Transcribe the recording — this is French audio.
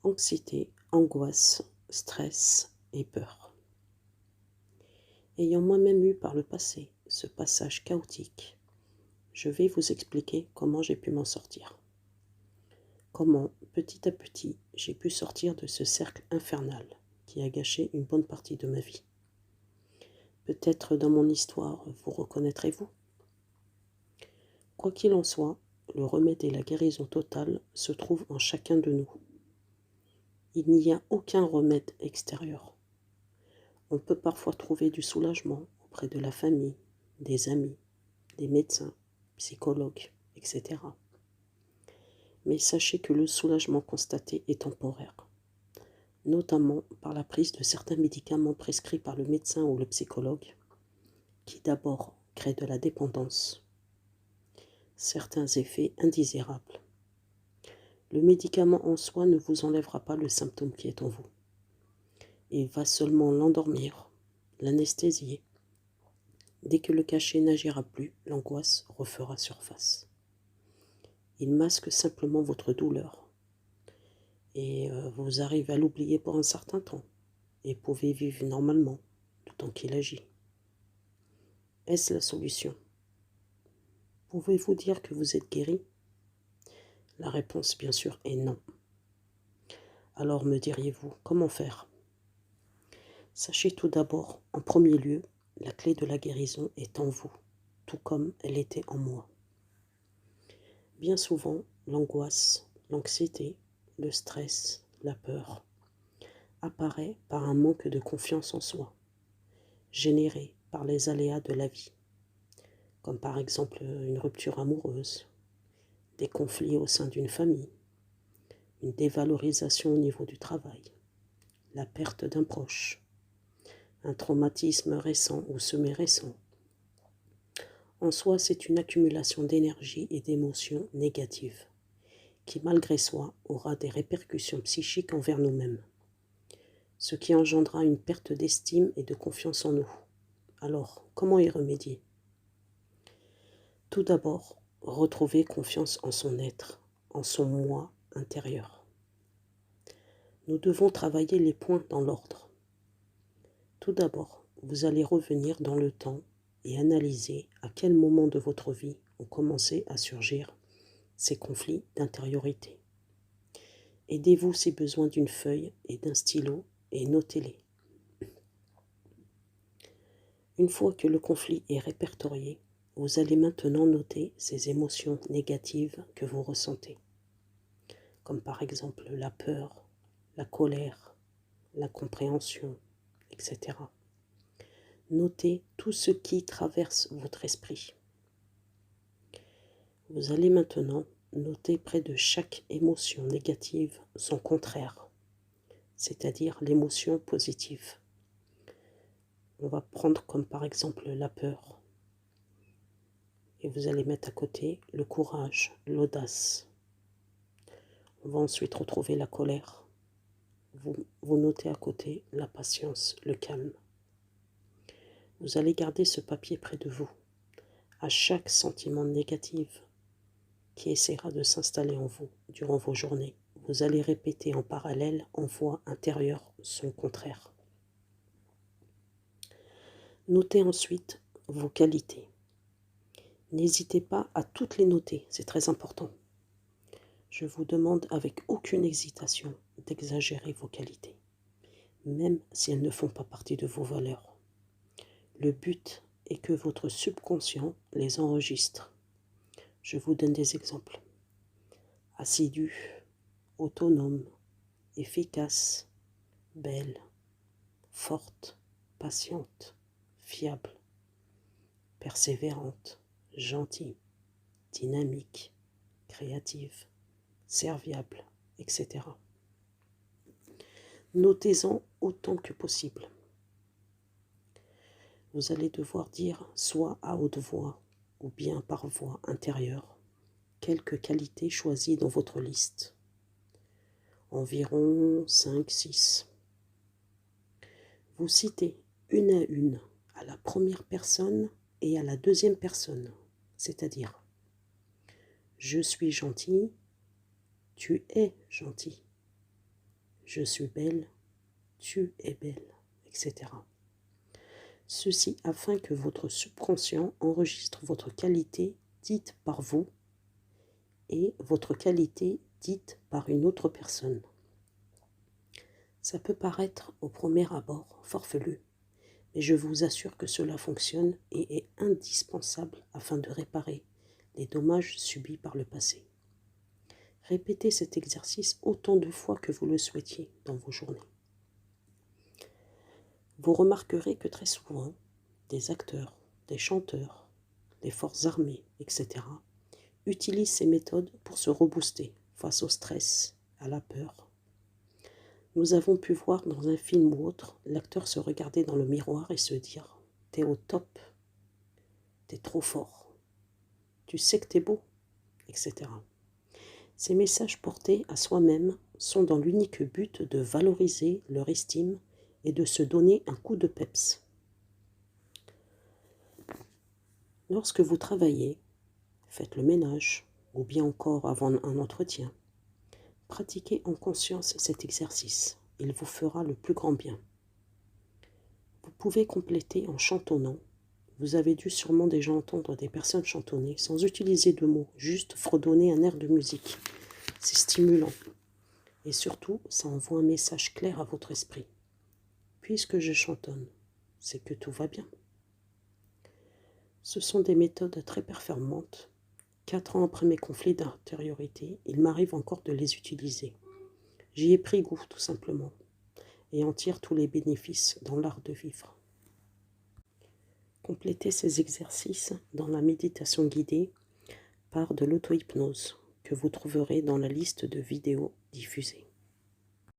Anxiété, angoisse, stress et peur. Ayant moi-même eu par le passé ce passage chaotique, je vais vous expliquer comment j'ai pu m'en sortir. Comment, petit à petit, j'ai pu sortir de ce cercle infernal qui a gâché une bonne partie de ma vie. Peut-être dans mon histoire vous reconnaîtrez-vous. Quoi qu'il en soit, le remède et la guérison totale se trouvent en chacun de nous. Il n'y a aucun remède extérieur. On peut parfois trouver du soulagement auprès de la famille, des amis, des médecins, psychologues, etc. Mais sachez que le soulagement constaté est temporaire, notamment par la prise de certains médicaments prescrits par le médecin ou le psychologue, qui d'abord créent de la dépendance, certains effets indésirables. Le médicament en soi ne vous enlèvera pas le symptôme qui est en vous. Il va seulement l'endormir, l'anesthésier. Dès que le cachet n'agira plus, l'angoisse refera surface. Il masque simplement votre douleur. Et vous arrivez à l'oublier pour un certain temps. Et pouvez vivre normalement, le temps qu'il agit. Est-ce la solution? Pouvez-vous dire que vous êtes guéri? La réponse, bien sûr, est non. Alors me diriez-vous, comment faire? Sachez tout d'abord, en premier lieu, la clé de la guérison est en vous, tout comme elle était en moi. Bien souvent, l'angoisse, l'anxiété, le stress, la peur apparaît par un manque de confiance en soi, généré par les aléas de la vie, comme par exemple une rupture amoureuse, des conflits au sein d'une famille, une dévalorisation au niveau du travail, la perte d'un proche, un traumatisme récent ou semi-récent. En soi, c'est une accumulation d'énergie et d'émotions négatives qui, malgré soi, aura des répercussions psychiques envers nous-mêmes, ce qui engendra une perte d'estime et de confiance en nous. Alors, comment y remédier? Tout d'abord, retrouver confiance en son être, en son moi intérieur. Nous devons travailler les points dans l'ordre. Tout d'abord, vous allez revenir dans le temps et analyser à quel moment de votre vie ont commencé à surgir ces conflits d'intériorité. Aidez-vous si besoin d'une feuille et d'un stylo et notez-les. Une fois que le conflit est répertorié, vous allez maintenant noter ces émotions négatives que vous ressentez, comme par exemple la peur, la colère, l'incompréhension, etc. Notez tout ce qui traverse votre esprit. Vous allez maintenant noter près de chaque émotion négative son contraire, c'est-à-dire l'émotion positive. On va prendre comme par exemple la peur. Et vous allez mettre à côté le courage, l'audace. On va ensuite retrouver la colère. Vous notez à côté la patience, le calme. Vous allez garder ce papier près de vous. À chaque sentiment négatif qui essaiera de s'installer en vous durant vos journées, vous allez répéter en parallèle en voix intérieure son contraire. Notez ensuite vos qualités. N'hésitez pas à toutes les noter, c'est très important. Je vous demande avec aucune hésitation d'exagérer vos qualités, même si elles ne font pas partie de vos valeurs. Le but est que votre subconscient les enregistre. Je vous donne des exemples. Assidu, autonome, efficace, belle, forte, patiente, fiable, persévérante, gentille, dynamique, créative, serviable, etc. Notez-en autant que possible. Vous allez devoir dire soit à haute voix ou bien par voix intérieure quelques qualités choisies dans votre liste. Environ 5-6. Vous citez une à une à la première personne et à la deuxième personne, c'est-à-dire je suis gentil, tu es gentil, je suis belle, tu es belle, etc. Ceci afin que votre subconscient enregistre votre qualité dite par vous et votre qualité dite par une autre personne. Ça peut paraître au premier abord farfelu, mais je vous assure que cela fonctionne et est indispensable afin de réparer les dommages subis par le passé. Répétez cet exercice autant de fois que vous le souhaitiez dans vos journées. Vous remarquerez que très souvent, des acteurs, des chanteurs, des forces armées, etc., utilisent ces méthodes pour se rebooster face au stress, à la peur. Nous avons pu voir dans un film ou autre l'acteur se regarder dans le miroir et se dire « T'es au top, t'es trop fort, tu sais que t'es beau, etc. » Ces messages portés à soi-même sont dans l'unique but de valoriser leur estime et de se donner un coup de peps. Lorsque vous travaillez, faites le ménage ou bien encore avant un entretien, pratiquez en conscience cet exercice. Il vous fera le plus grand bien. Vous pouvez compléter en chantonnant. Vous avez dû sûrement déjà entendre des personnes chantonner sans utiliser de mots, juste fredonner un air de musique. C'est stimulant. Et surtout, ça envoie un message clair à votre esprit. Puisque je chantonne, c'est que tout va bien. Ce sont des méthodes très performantes. 4 ans après mes conflits d'intériorité, il m'arrive encore de les utiliser. J'y ai pris goût, tout simplement, et en tire tous les bénéfices dans l'art de vivre. Complétez ces exercices dans la méditation guidée par de l'auto-hypnose que vous trouverez dans la liste de vidéos diffusées.